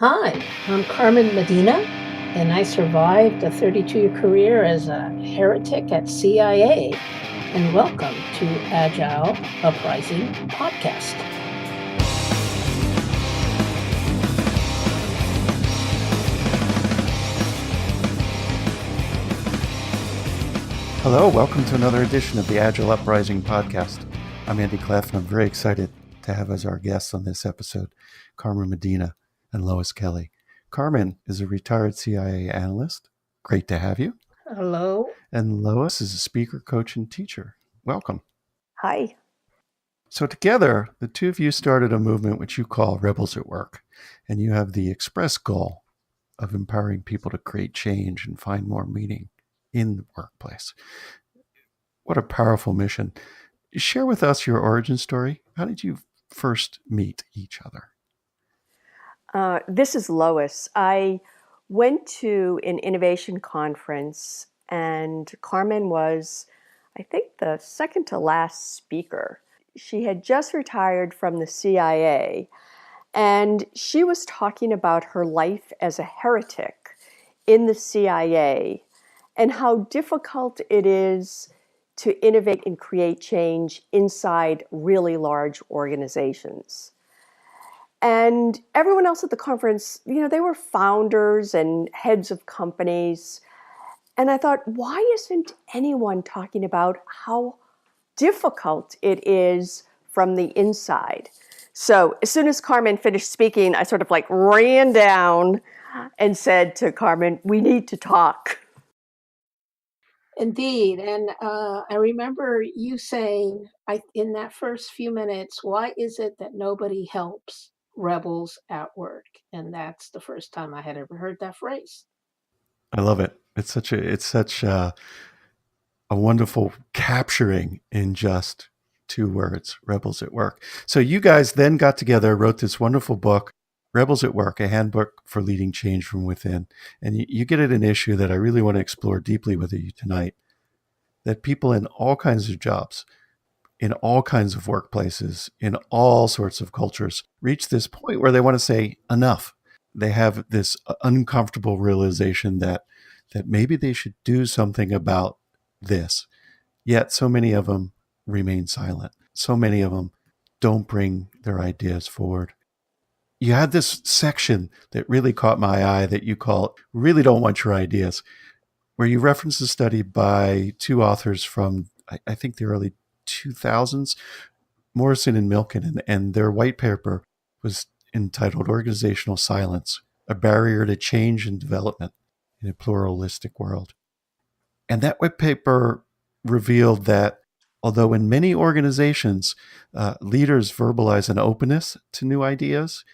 Hi, I'm Carmen Medina, and I survived a 32-year career as a heretic at CIA. And welcome to Agile Uprising Podcast. Hello, welcome to another edition of the Agile Uprising Podcast. I'm Andy Clef, and I'm very excited to have as our guests on this episode Carmen Medina and Lois Kelly. Carmen is a retired CIA analyst. Great to have you. Hello. And Lois is a speaker, coach, and teacher. Welcome. Hi. So together, the two of you started a movement which you call Rebels at Work, and you have the express goal of empowering people to create change and find more meaning in the workplace. What a powerful mission. Share with us your origin story. How did you first meet each other? This is Lois. I went to an innovation conference, and Carmen was, I think, the second to last speaker. She had just retired from the CIA, and she was talking about her life as a heretic in the CIA and how difficult it is to innovate and create change inside really large organizations. And everyone else at the conference, they were founders and heads of companies. And I thought, why isn't anyone talking about how difficult it is from the inside? So as soon as Carmen finished speaking, I sort of ran down and said to Carmen, we need to talk. Indeed. And I remember you saying in that first few minutes, why is it that nobody helps rebels at work? And that's the first time I had ever heard that phrase. I love it. It's such a wonderful capturing in just two words, Rebels at Work. So you guys then got together, wrote this wonderful book, Rebels at Work, a handbook for leading change from within. And you get at an issue that I really want to explore deeply with you tonight, that people in all kinds of jobs, in all kinds of workplaces, in all sorts of cultures, reach this point where they want to say enough. They have this uncomfortable realization that maybe they should do something about this. Yet so many of them remain silent. So many of them don't bring their ideas forward. You had this section that really caught my eye that you call Really Don't Want Your Ideas, where you reference a study by two authors from, I think, the early 2000s, Morrison and Milken, and their white paper was entitled Organizational Silence, a Barrier to Change and Development in a Pluralistic World. And that white paper revealed that although in many organizations, leaders verbalize an openness to new ideas,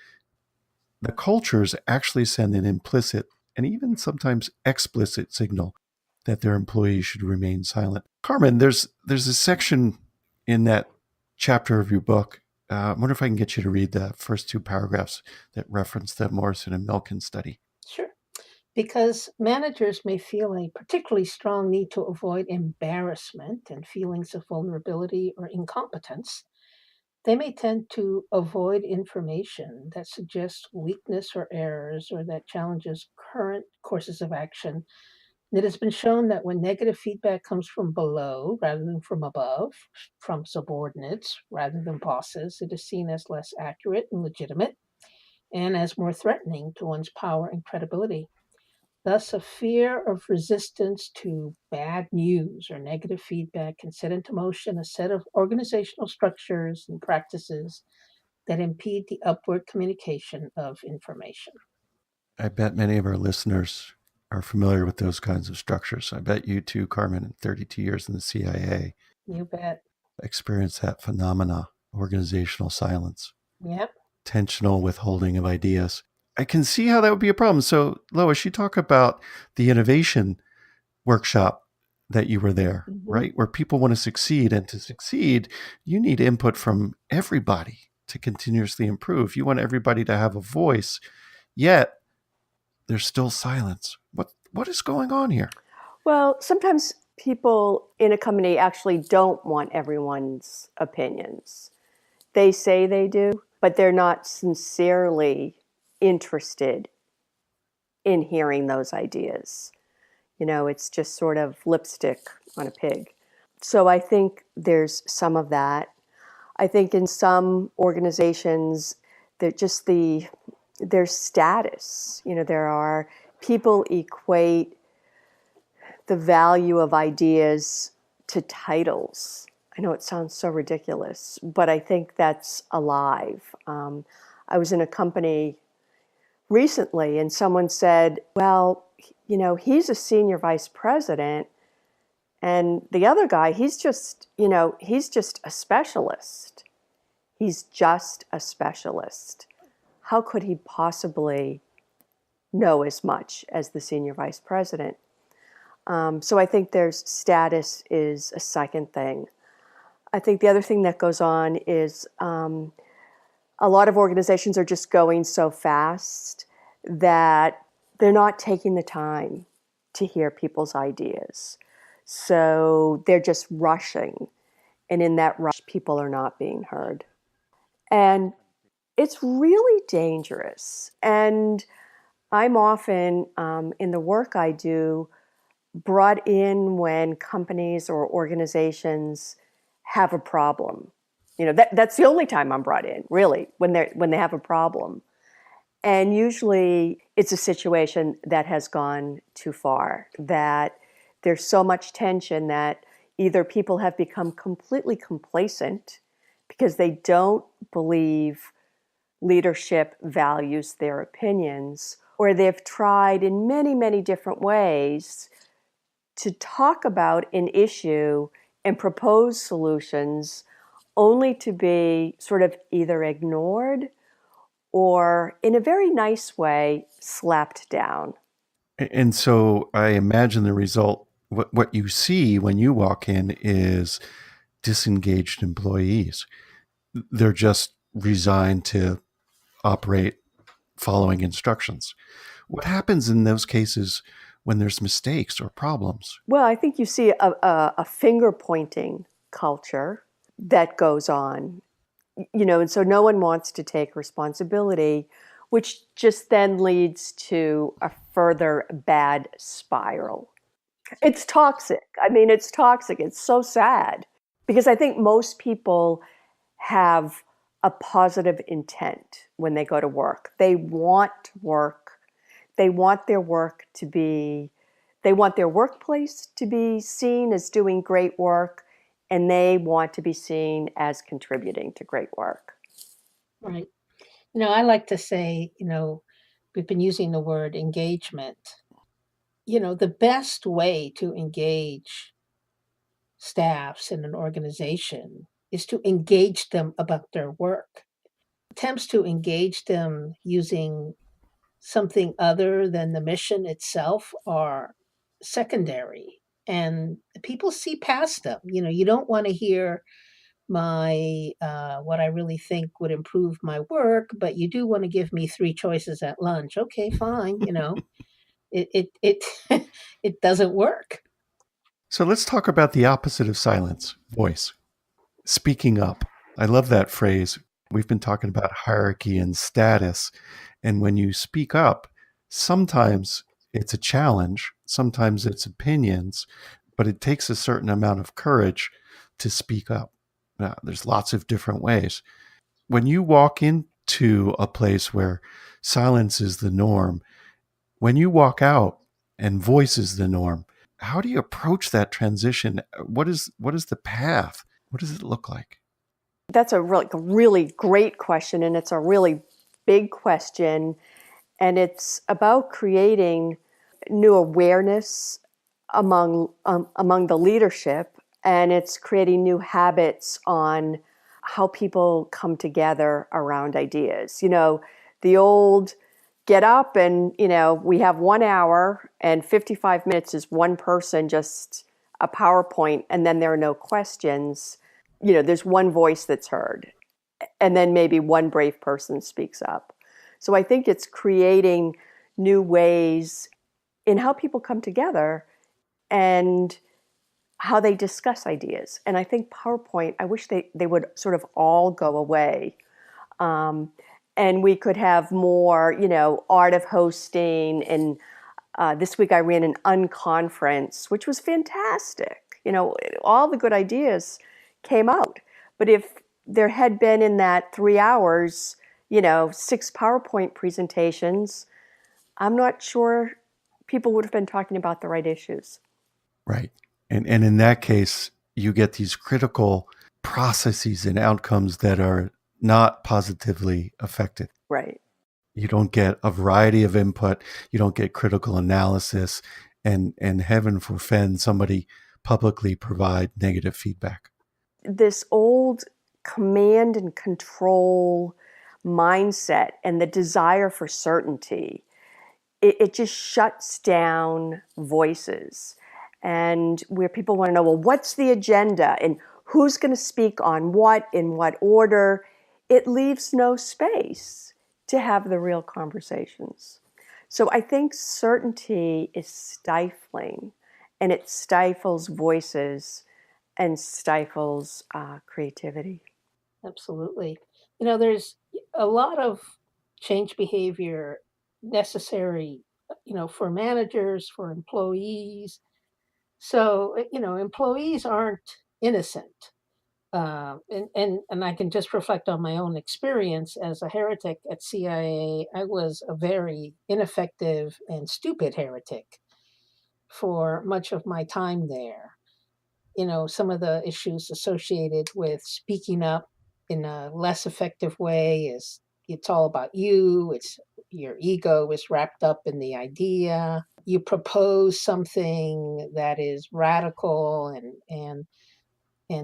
the cultures actually send an implicit and even sometimes explicit signal that their employees should remain silent. Carmen, there's a section in that chapter of your book. I wonder if I can get you to read the first two paragraphs that reference the Morrison and Milken study. Sure. Because managers may feel a particularly strong need to avoid embarrassment and feelings of vulnerability or incompetence, they may tend to avoid information that suggests weakness or errors or that challenges current courses of action. It has been shown that when negative feedback comes from below rather than from above, from subordinates rather than bosses, it is seen as less accurate and legitimate and as more threatening to one's power and credibility. Thus, a fear of resistance to bad news or negative feedback can set into motion a set of organizational structures and practices that impede the upward communication of information. I bet many of our listeners are familiar with those kinds of structures. I bet you too, Carmen, in 32 years in the CIA, You bet. experienced that phenomena, organizational silence, Yep. intentional withholding of ideas. I can see how that would be a problem. So, Lois, you talk about the innovation workshop that you were there, right? Where people want to succeed. And to succeed, you need input from everybody to continuously improve. You want everybody to have a voice, yet there's still silence. What is going on here? Well, sometimes people in a company actually don't want everyone's opinions. They say they do, but they're not sincerely interested in hearing those ideas. It's just sort of lipstick on a pig. So I think there's some of that. I think in some organizations, that just their status, there are people equate the value of ideas to titles. I know it sounds so ridiculous, but I think that's alive. I was in a company recently and someone said, well, he's a senior vice president and the other guy, he's just a specialist. He's just a specialist. How could he possibly know as much as the senior vice president? So I think there's status is a second thing. I think the other thing that goes on is a lot of organizations are just going so fast that they're not taking the time to hear people's ideas. So they're just rushing. And in that rush, people are not being heard. And it's really dangerous. And I'm often, in the work I do, brought in when companies or organizations have a problem. That's the only time I'm brought in, really, when they have a problem. And usually it's a situation that has gone too far, that there's so much tension that either people have become completely complacent because they don't believe leadership values their opinions, or they've tried in many, many different ways to talk about an issue and propose solutions only to be sort of either ignored or, in a very nice way, slapped down. And so I imagine the result, what you see when you walk in is disengaged employees. They're just resigned to operate following instructions. What happens in those cases when there's mistakes or problems? Well, I think you see a finger pointing culture that goes on, and so no one wants to take responsibility, which just then leads to a further bad spiral. It's toxic. I mean, it's toxic. It's so sad because I think most people have a positive intent when they go to work. They want to work. They want their work to be, they want their workplace to be seen as doing great work, and they want to be seen as contributing to great work. Right. I like to say, we've been using the word engagement. The best way to engage staffs in an organization is to engage them about their work. Attempts to engage them using something other than the mission itself are secondary and people see past them. You don't want to hear my what I really think would improve my work, but you do want to give me three choices at lunch. Okay, fine. It it doesn't work. So let's talk about the opposite of silence, voice, speaking up. I love that phrase. We've been talking about hierarchy and status. And when you speak up, sometimes it's a challenge, sometimes it's opinions, but it takes a certain amount of courage to speak up. Now, there's lots of different ways. When you walk into a place where silence is the norm, when you walk out and voice is the norm, how do you approach that transition? What is the path? What does it look like? That's a really great question, and it's a really big question. And it's about creating new awareness among the leadership, and it's creating new habits on how people come together around ideas. The old get up and, we have 1 hour and 55 minutes is one person, just a PowerPoint, and then there are no questions. There's one voice that's heard, and then maybe one brave person speaks up. So I think it's creating new ways in how people come together and how they discuss ideas. And I think PowerPoint, I wish they would sort of all go away. Um, and we could have more, art of hosting. And this week I ran an unconference, which was fantastic. All the good ideas came out. But if there had been in that 3 hours, 6 PowerPoint presentations, I'm not sure people would have been talking about the right issues. Right. And in that case, you get these critical processes and outcomes that are not positively affected. Right. You don't get a variety of input. You don't get critical analysis, and heaven forfend somebody publicly provide negative feedback. This old command and control mindset and the desire for certainty, it just shuts down voices. And where people want to know, well, what's the agenda and who's going to speak on what, in what order, it leaves no space to have the real conversations. So I think certainty is stifling, and it stifles voices and stifles creativity. Absolutely. There's a lot of change behavior necessary, for managers, for employees. So, employees aren't innocent. And I can just reflect on my own experience as a heretic at CIA. I was a very ineffective and stupid heretic for much of my time there. Some of the issues associated with speaking up in a less effective way is it's all about you. It's your ego is wrapped up in the idea. You propose something that is radical and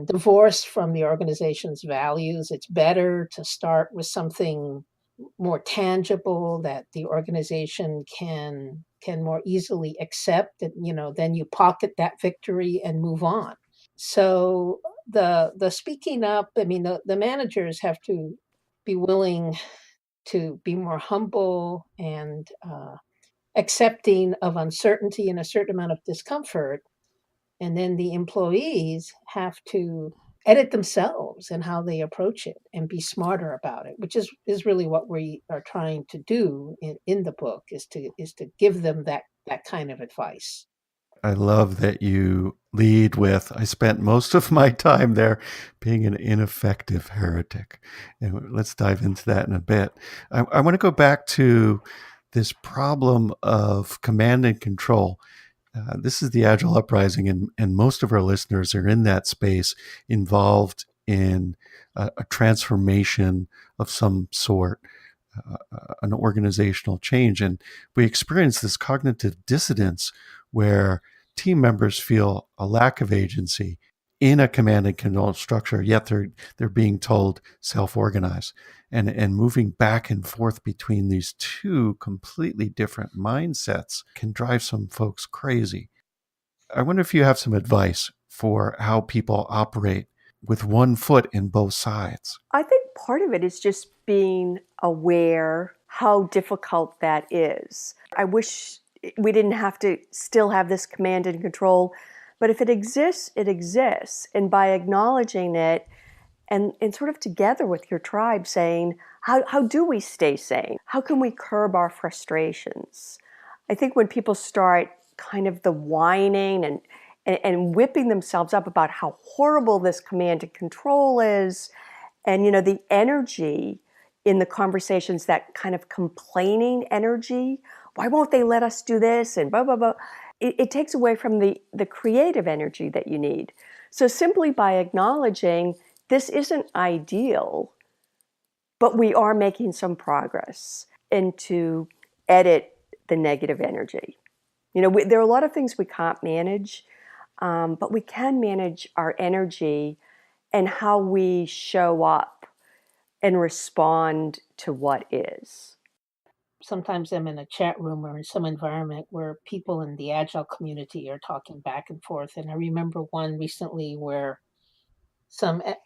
divorced from the organization's values. It's better to start with something more tangible that the organization can more easily accept, and then you pocket that victory and move on. So the speaking up, I mean, the managers have to be willing to be more humble and accepting of uncertainty and a certain amount of discomfort. And then the employees have to edit themselves and how they approach it and be smarter about it, which is really what we are trying to do in the book, is to give them that kind of advice. I love that you lead with, I spent most of my time there being an ineffective heretic. And let's dive into that in a bit. I want to go back to this problem of command and control. This is the Agile Uprising, and most of our listeners are in that space, involved in a transformation of some sort, an organizational change. And we experience this cognitive dissonance where team members feel a lack of agency in a command and control structure, yet they're being told self-organize. And moving back and forth between these two completely different mindsets can drive some folks crazy. I wonder if you have some advice for how people operate with one foot in both sides. I think part of it is just being aware how difficult that is. I wish we didn't have to still have this command and control, but if it exists, it exists. And by acknowledging it and sort of together with your tribe saying, how do we stay sane? How can we curb our frustrations? I think when people start kind of the whining and whipping themselves up about how horrible this command and control is, and the energy in the conversations, that kind of complaining energy, why won't they let us do this, and blah, blah, blah. It takes away from the creative energy that you need. So simply by acknowledging this isn't ideal, but we are making some progress, and to edit the negative energy. There are a lot of things we can't manage, but we can manage our energy and how we show up and respond to what is. Sometimes I'm in a chat room or in some environment where people in the agile community are talking back and forth. And I remember one recently where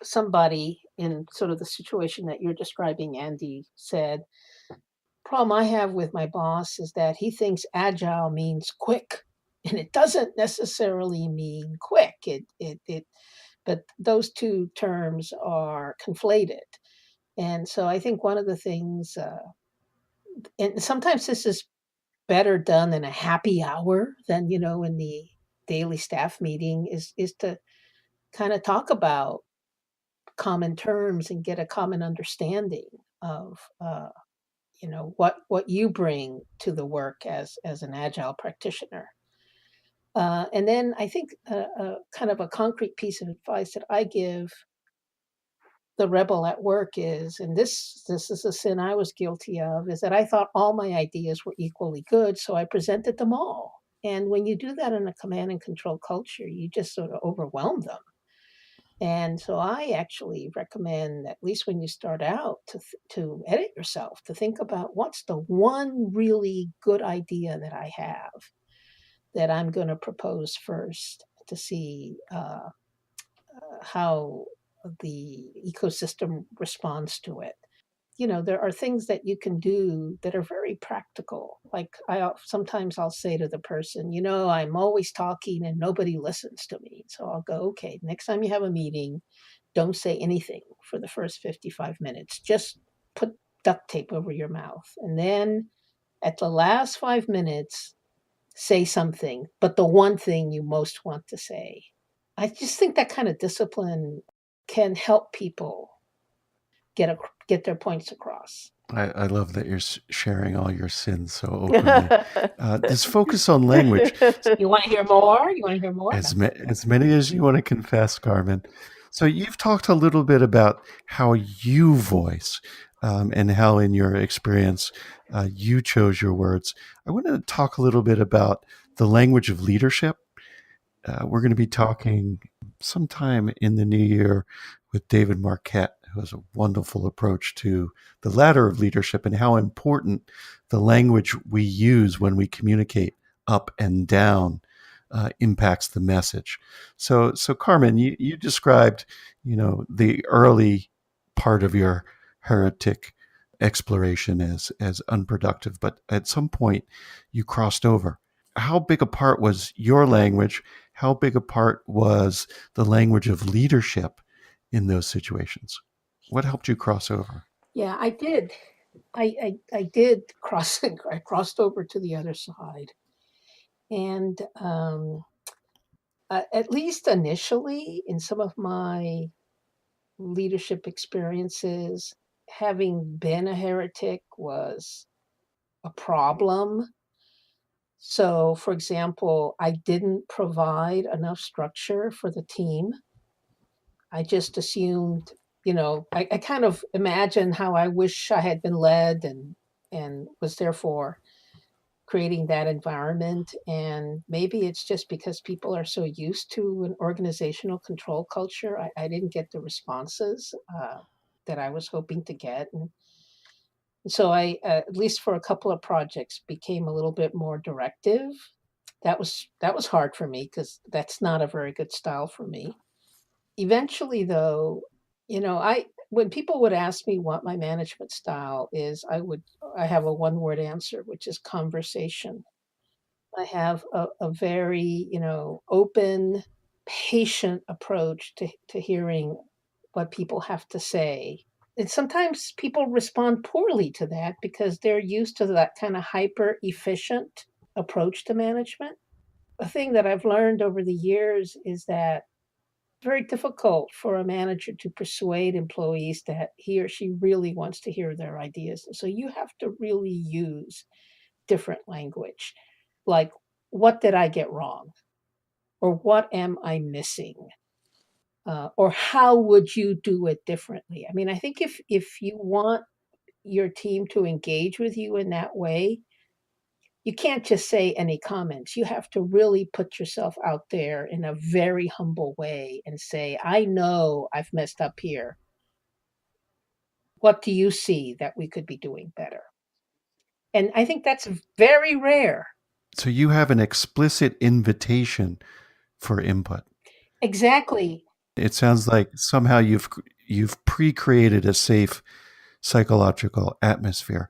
somebody in sort of the situation that you're describing, Andy, said, "Problem I have with my boss is that he thinks agile means quick, and it doesn't necessarily mean quick. But those two terms are conflated." And so I think one of the things, and sometimes this is better done in a happy hour than, in the daily staff meeting, is to kind of talk about common terms and get a common understanding of, what you bring to the work as an agile practitioner. And then I think a kind of a concrete piece of advice that I give the rebel at work is, and this is a sin I was guilty of, is that I thought all my ideas were equally good, so I presented them all. And when you do that in a command and control culture, you just sort of overwhelm them. And so I actually recommend, at least when you start out, to edit yourself, to think about what's the one really good idea that I have that I'm going to propose first to see how the ecosystem responds to it. There are things that you can do that are very practical. Like sometimes I'll say to the person, I'm always talking and nobody listens to me. So I'll go, okay, next time you have a meeting, don't say anything for the first 55 minutes. Just put duct tape over your mouth. And then at the last 5 minutes, say something, but the one thing you most want to say. I just think that kind of discipline can help people get a, get their points across. I love that you're sharing all your sins so openly. This focus on language, You want to hear more? You want to hear more? as many as you want to confess, Carmen. So you've talked a little bit about how you voice and how, in your experience, you chose your words. I want to talk a little bit about the language of leadership. We're going to be talking sometime in the new year with David Marquette, who has a wonderful approach to the ladder of leadership and how important the language we use when we communicate up and down impacts the message. So Carmen, you described, the early part of your heretic exploration as unproductive, but at some point you crossed over. How big a part was your language? How big a part was the language of leadership in those situations? What helped you cross over? Yeah, I did. I did cross. I crossed over to the other side, and at least initially, in some of my leadership experiences, having been a heretic was a problem. So, for example, I didn't provide enough structure for the team. I just assumed, I kind of imagined how I wish I had been led, and was therefore creating that environment. And maybe it's just because people are so used to an organizational control culture. I didn't get the responses that I was hoping to get. And so I, at least for a couple of projects, became a little bit more directive. That was hard for me because that's not a very good style for me. Eventually, though, I when people would ask me what my management style is, I have a one word answer, which is conversation. I have a very, open, patient approach to hearing what people have to say. And sometimes people respond poorly to that because they're used to that kind of hyper efficient approach to management. A thing that I've learned over the years is that it's very difficult for a manager to persuade employees that he or she really wants to hear their ideas. So you have to really use different language, like, what did I get wrong? Or what am I missing? Or how would you do it differently? I mean, I think if you want your team to engage with you in that way, you can't just say any comments. You have to really put yourself out there in a very humble way and say, I know I've messed up here. What do you see that we could be doing better? And I think that's very rare. So you have an explicit invitation for input. Exactly. It sounds like somehow you've pre-created a safe psychological atmosphere.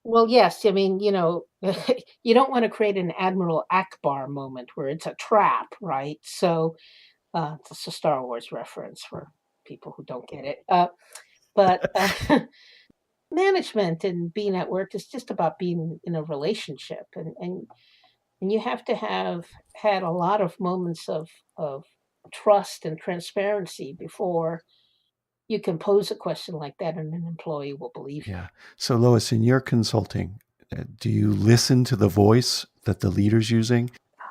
Well, yes. I mean, you don't want to create an Admiral Akbar moment where it's a trap, right? So it's a Star Wars reference for people who don't get it. But management and being at work is just about being in a relationship, and you have to have had a lot of moments of trust and transparency before you can pose a question like that and an employee will believe you. Yeah. So, Lois, in your consulting, do you listen to the voice that the leader's using?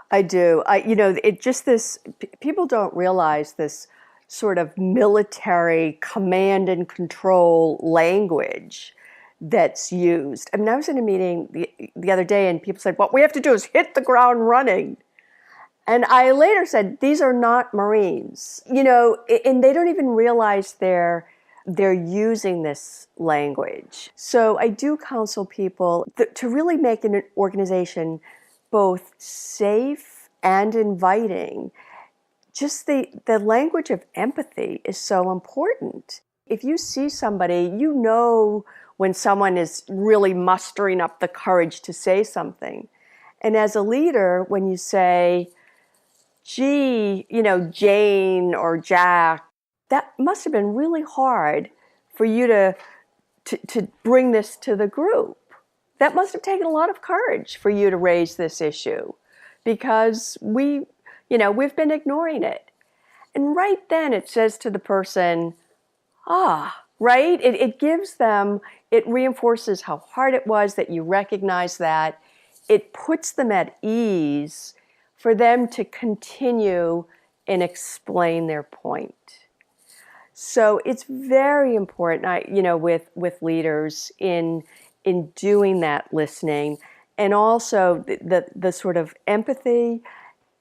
I do. It just this, people don't realize this sort of military command and control language that's used. I mean, I was in a meeting the other day and people said, what we have to do is hit the ground running. And I later said, these are not Marines, and they don't even realize they're using this language. So I do counsel people to really make an organization both safe and inviting. Just the language of empathy is so important. If you see somebody, when someone is really mustering up the courage to say something. And as a leader, when you say, gee, Jane or Jack, that must have been really hard for you to bring this to the group. That must have taken a lot of courage for you to raise this issue because we've been ignoring it. And right then it says to the person, right? It reinforces how hard it was that you recognize that. It puts them at ease for them to continue and explain their point. So it's very important, with leaders in doing that listening, and also the sort of empathy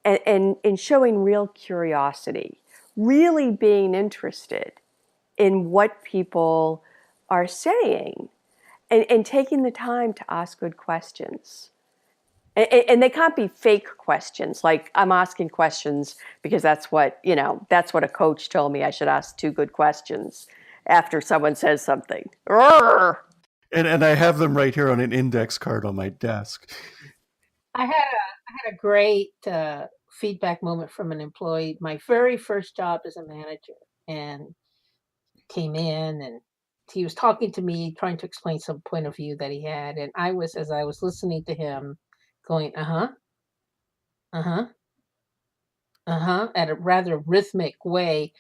and showing real curiosity, really being interested in what people are saying, and taking the time to ask good questions. And they can't be fake questions. Like, I'm asking questions because that's what a coach told me I should ask 2 good questions after someone says something. Roar! And I have them right here on an index card on my desk. I had a great feedback moment from an employee. My very first job as a manager, and came in and he was talking to me, trying to explain some point of view that he had, and as I was listening to him, going, uh huh, uh huh, uh huh, at a rather rhythmic way.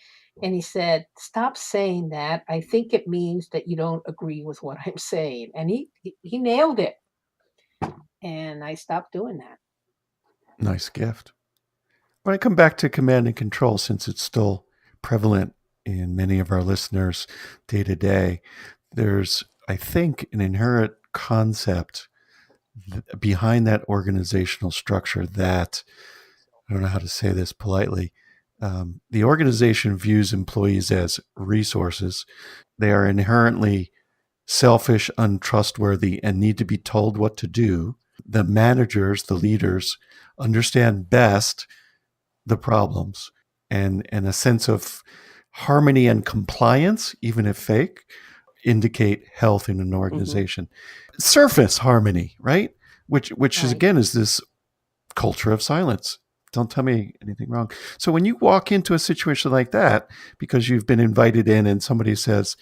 And he said, "Stop saying that. I think it means that you don't agree with what I'm saying." And he nailed it. And I stopped doing that. Nice gift. When I come back to command and control, since it's still prevalent in many of our listeners day to day, there's, I think, an inherent concept behind that organizational structure that, I don't know how to say this politely, the organization views employees as resources. They are inherently selfish, untrustworthy, and need to be told what to do. The managers, the leaders, understand best the problems, and a sense of harmony and compliance, even if fake, indicate health in an Mm-hmm. organization. Surface harmony, right? Which is Right. again is this culture of silence. Don't tell me anything wrong. So when you walk into a situation like that, because you've been invited in and somebody says,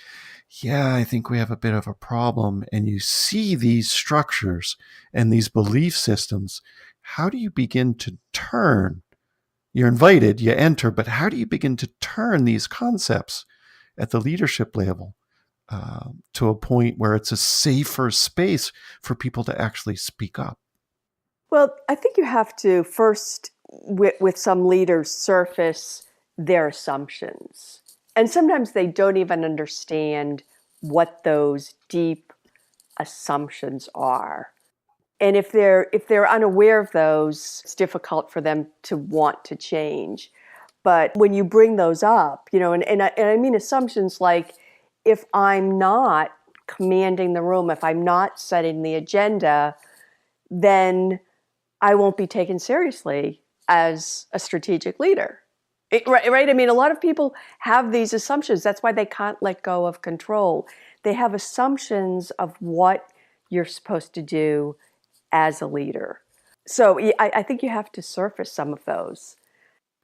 yeah, I think we have a bit of a problem, and you see these structures and these belief systems, how do you begin to turn? You're invited, you enter, but how do you begin to turn these concepts at the leadership level to a point where it's a safer space for people to actually speak up? Well, I think you have to first, with some leaders, surface their assumptions. And sometimes they don't even understand what those deep assumptions are. And if they're unaware of those, it's difficult for them to want to change. But when you bring those up, and I mean assumptions like, if I'm not commanding the room, if I'm not setting the agenda, then I won't be taken seriously as a strategic leader. Right? I mean, a lot of people have these assumptions. That's why they can't let go of control. They have assumptions of what you're supposed to do as a leader. So I think you have to surface some of those.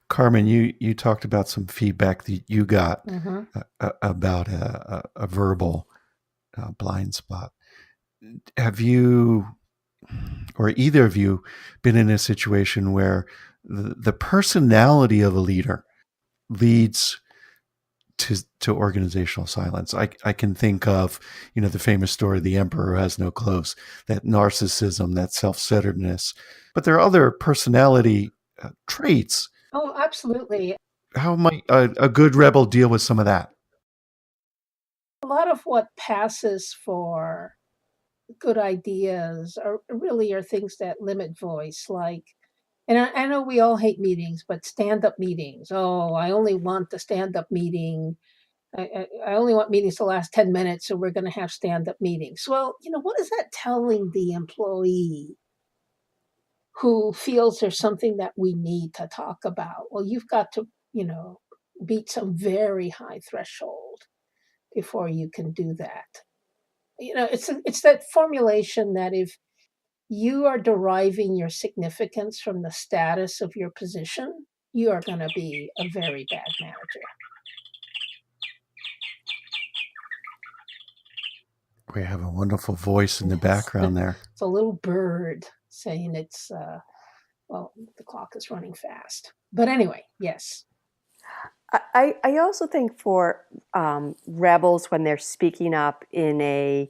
Carmen, you talked about some feedback that you got Hmm. about a verbal blind spot. Have you, or either of you, been in a situation where the personality of a leader leads to organizational silence? I can think of, the famous story, the emperor who has no clothes, that narcissism, that self-centeredness. But there are other personality traits. Oh, absolutely. How might a good rebel deal with some of that? A lot of what passes for good ideas are things that limit voice, like, and I know we all hate meetings, but stand-up meetings. Oh, I only want the stand-up meeting. I only want meetings to last 10 minutes, so we're going to have stand-up meetings. Well, what is that telling the employee who feels there's something that we need to talk about? Well, you've got to, beat some very high threshold before you can do that. It's that formulation that if you are deriving your significance from the status of your position, you are going to be a very bad manager. We have a wonderful voice in the Yes. background there. It's a little bird saying well, the clock is running fast. But anyway, yes. I also think for rebels, when they're speaking up in an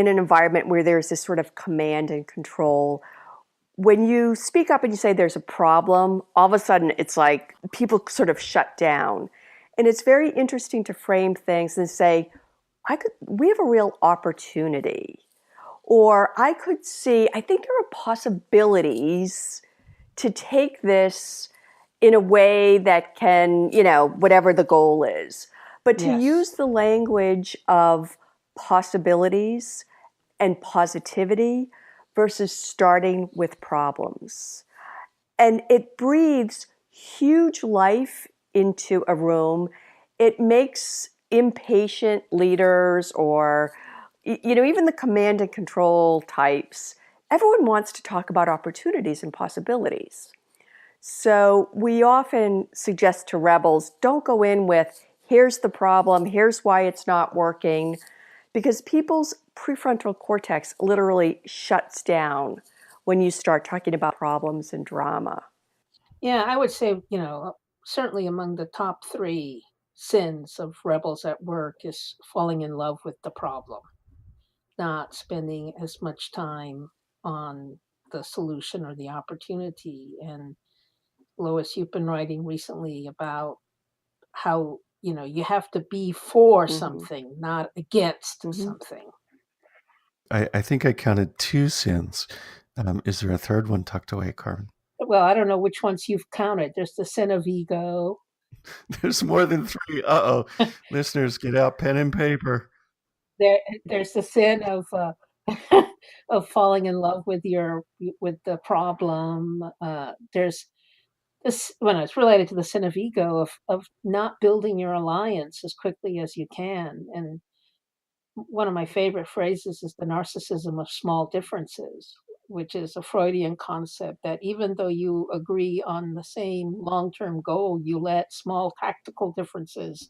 environment where there's this sort of command and control, when you speak up and you say there's a problem, all of a sudden it's like people sort of shut down. And it's very interesting to frame things and say, we have a real opportunity. Or I could see, I think there are possibilities to take this in a way that can, whatever the goal is. But to use Yes. the language of possibilities and positivity versus starting with problems. And it breathes huge life into a room. It makes impatient leaders or even the command and control types, everyone wants to talk about opportunities and possibilities. So we often suggest to rebels, don't go in with, here's the problem, here's why it's not working, because people's prefrontal cortex literally shuts down when you start talking about problems and drama. Yeah, I would say, certainly among the top three sins of rebels at work is falling in love with the problem, not spending as much time on the solution or the opportunity. And Lois, you've been writing recently about how, you have to be for Mm-hmm. something, not against Mm-hmm. something. I think I counted two sins. Is there a third one tucked away, Carmen? Well, I don't know which ones you've counted. There's the sin of ego. There's more than three. Uh-oh. Listeners, get out pen and paper. There, there's the sin of of falling in love with the problem. There's this, well, it's related to the sin of ego of not building your alliance as quickly as you can. And one of my favorite phrases is the narcissism of small differences, which is a Freudian concept that even though you agree on the same long-term goal, you let small tactical differences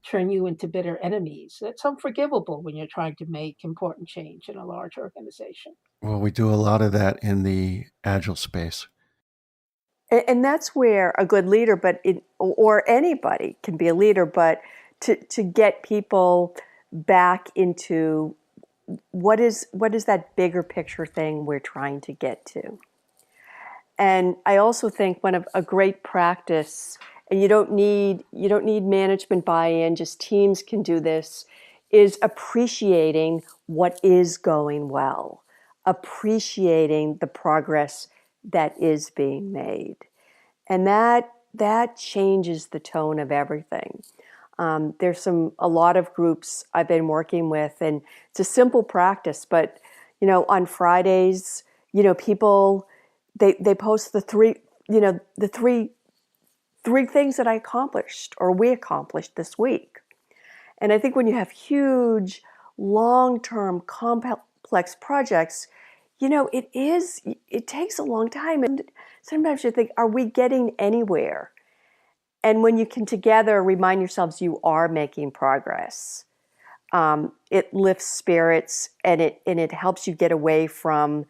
turn you into bitter enemies. It's unforgivable when you're trying to make important change in a large organization. Well, we do a lot of that in the agile space. And that's where a good leader, or anybody can be a leader, but to get people back into what is that bigger picture thing we're trying to get to. And I also think one of a great practice, and you don't need management buy-in, just teams can do this, is appreciating what is going well, appreciating the progress that is being made. And that changes the tone of everything. There's a lot of groups I've been working with, and it's a simple practice, but on Fridays, people they post the three things that I accomplished or we accomplished this week. And I think when you have huge, long-term, complex projects, it takes a long time. And sometimes you think, are we getting anywhere? And when you can together remind yourselves you are making progress, it lifts spirits, and it helps you get away from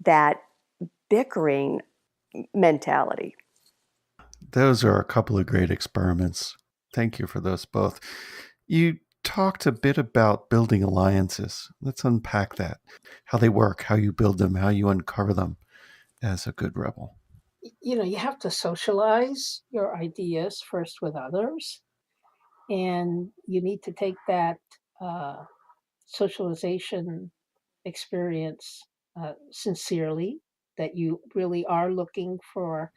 that bickering mentality. Those are a couple of great experiments. Thank you for those both. You talked a bit about building alliances. Let's unpack that. How they work, how you build them, how you uncover them as a good rebel. You have to socialize your ideas first with others, and you need to take that uh, socialization experience sincerely, that you really are looking for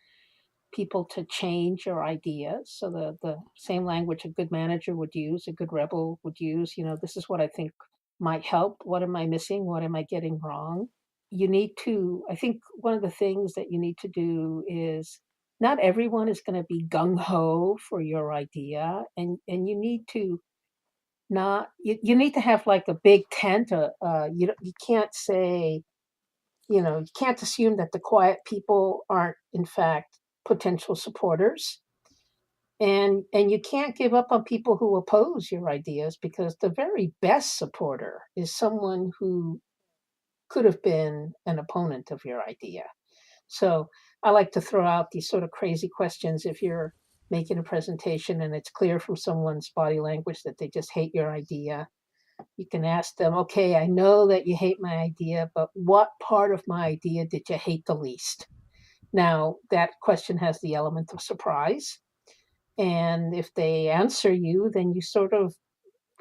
people to change your ideas. So the same language a good manager would use, a good rebel would use, this is what I think might help. What am I missing? What am I getting wrong? I think one of the things that you need to do is not everyone is going to be gung ho for your idea. And you need to not, you need to have like a big tent. You can't say, you can't assume that the quiet people aren't in fact potential supporters, and you can't give up on people who oppose your ideas, because the very best supporter is someone who could have been an opponent of your idea. So I like to throw out these sort of crazy questions. If you're making a presentation and it's clear from someone's body language that they just hate your idea, you can ask them, okay, I know that you hate my idea, but what part of my idea did you hate the least? Now, that question has the element of surprise. And if they answer you, then you sort of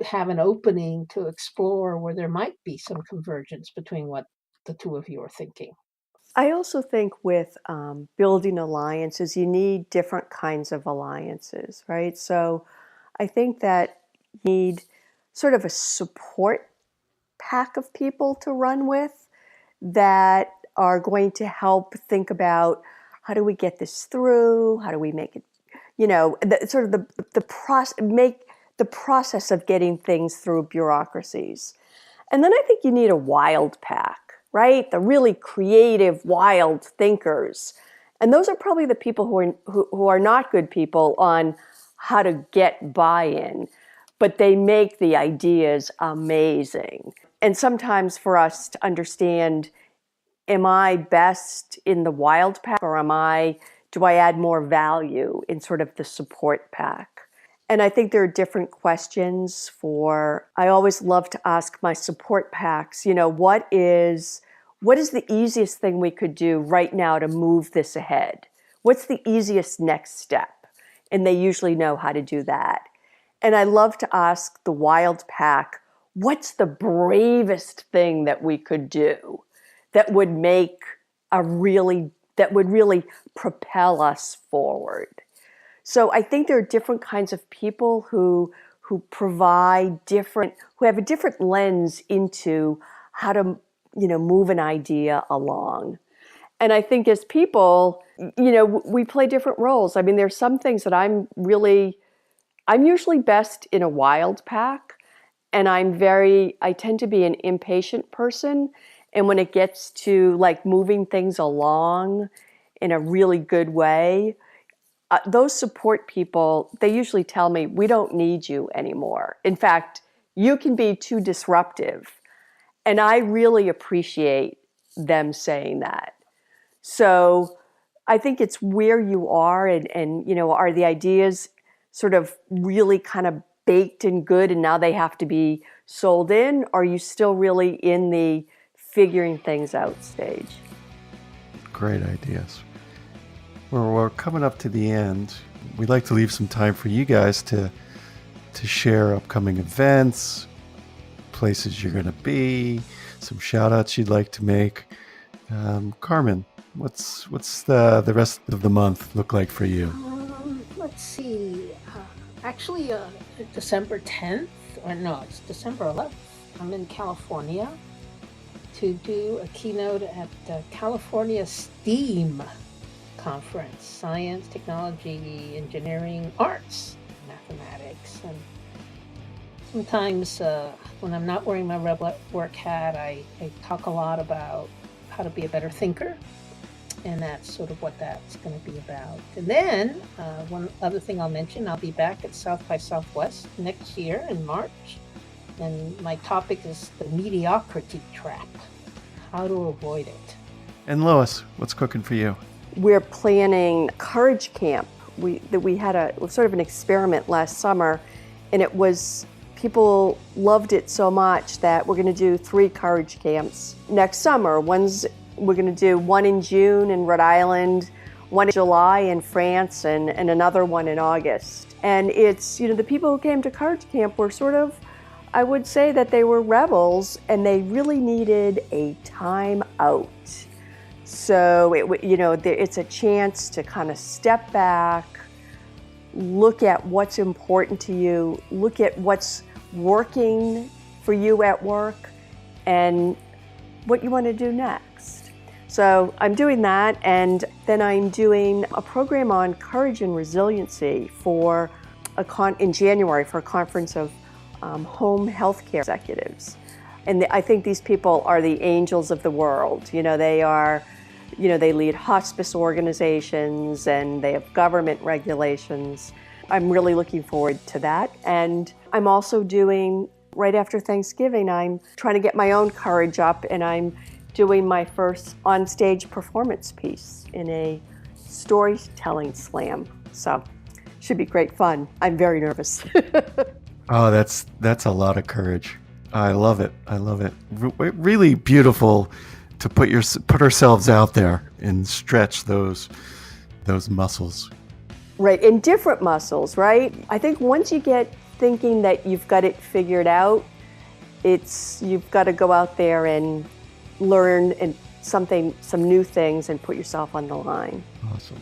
have an opening to explore where there might be some convergence between what the two of you are thinking. I also think with building alliances, you need different kinds of alliances, right? So I think that you need sort of a support pack of people to run with that are going to help think about, how do we get this through? How do we make it, make the process of getting things through bureaucracies. And then I think you need a wild pack, right? The really creative, wild thinkers. And those are probably the people who are not good people on how to get buy-in, but they make the ideas amazing. And sometimes for us to understand, am I best in the wild pack, or do I add more value in sort of the support pack? And I think there are different questions I always love to ask my support packs, what is the easiest thing we could do right now to move this ahead? What's the easiest next step? And they usually know how to do that. And I love to ask the wild pack, what's the bravest thing that we could do that would that would really propel us forward? So I think there are different kinds of people who have a different lens into how to, move an idea along. And I think as people, we play different roles. I mean, there's some things that I'm usually best in a wild pack, and I tend to be an impatient person. And when it gets to like moving things along in a really good way, those support people, they usually tell me, we don't need you anymore. In fact, you can be too disruptive. And I really appreciate them saying that. So I think it's where you are, and are the ideas sort of really kind of baked and good and now they have to be sold in? Or are you still really in the figuring things out stage? Great ideas. We're coming up to the end. We'd like to leave some time for you guys to share upcoming events, places you're going to be, some shout outs you'd like to make. Carmen, what's the rest of the month look like for you? Let's see. Actually, December 10th, or no, it's December 11th. I'm in California to do a keynote at the California STEAM conference: science, technology, engineering, arts, mathematics. And sometimes when I'm not wearing my rebel work hat, I talk a lot about how to be a better thinker. And that's sort of what that's going to be about. And then one other thing I'll mention, I'll be back at South by Southwest next year in March. And my topic is the mediocrity trap, how to avoid it. And Lois, what's cooking for you? We're planning Courage Camp. We had a sort of an experiment last summer, and it was, people loved it so much that we're going to do 3 Courage Camps next summer. We're going to do one in June in Rhode Island, one in July in France, and another one in August. And it's, the people who came to Courage Camp were sort of, I would say that they were rebels, and they really needed a time out. So it's a chance to kind of step back, look at what's important to you, look at what's working for you at work, and what you want to do next. So I'm doing that, and then I'm doing a program on courage and resiliency in January for a conference of home healthcare executives. And I think these people are the angels of the world. They lead hospice organizations and they have government regulations. I'm really looking forward to that. And I'm also doing, right after Thanksgiving, I'm trying to get my own courage up, and I'm doing my first onstage performance piece in a storytelling slam. So should be great fun. I'm very nervous. Oh, that's a lot of courage. I love it. I love it. Really beautiful to put ourselves out there and stretch those muscles. Right, and different muscles, right? I think once you get thinking that you've got it figured out, you've got to go out there and learn some new things and put yourself on the line. Awesome.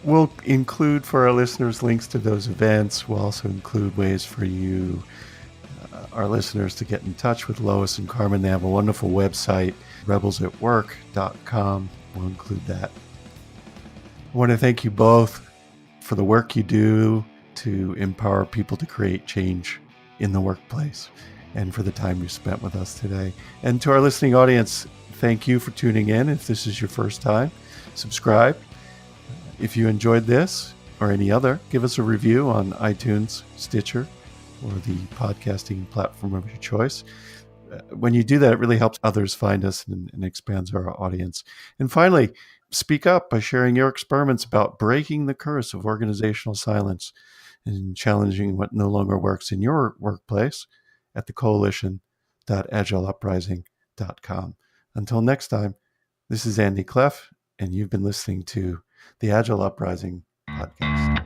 We'll include for our listeners links to those events. We'll also include ways for you, our listeners, to get in touch with Lois and Carmen. They have a wonderful website, rebelsatwork.com. We'll include that. I want to thank you both for the work you do to empower people to create change in the workplace, and for the time you spent with us today. And to our listening audience, thank you for tuning in. If this is your first time, subscribe. If you enjoyed this or any other, give us a review on iTunes, Stitcher, or the podcasting platform of your choice. When you do that, it really helps others find us and expands our audience. And finally, speak up by sharing your experiments about breaking the curse of organizational silence and challenging what no longer works in your workplace at the coalition.agileuprising.com. Until next time, this is Andy Cleff, and you've been listening to the Agile Uprising podcast.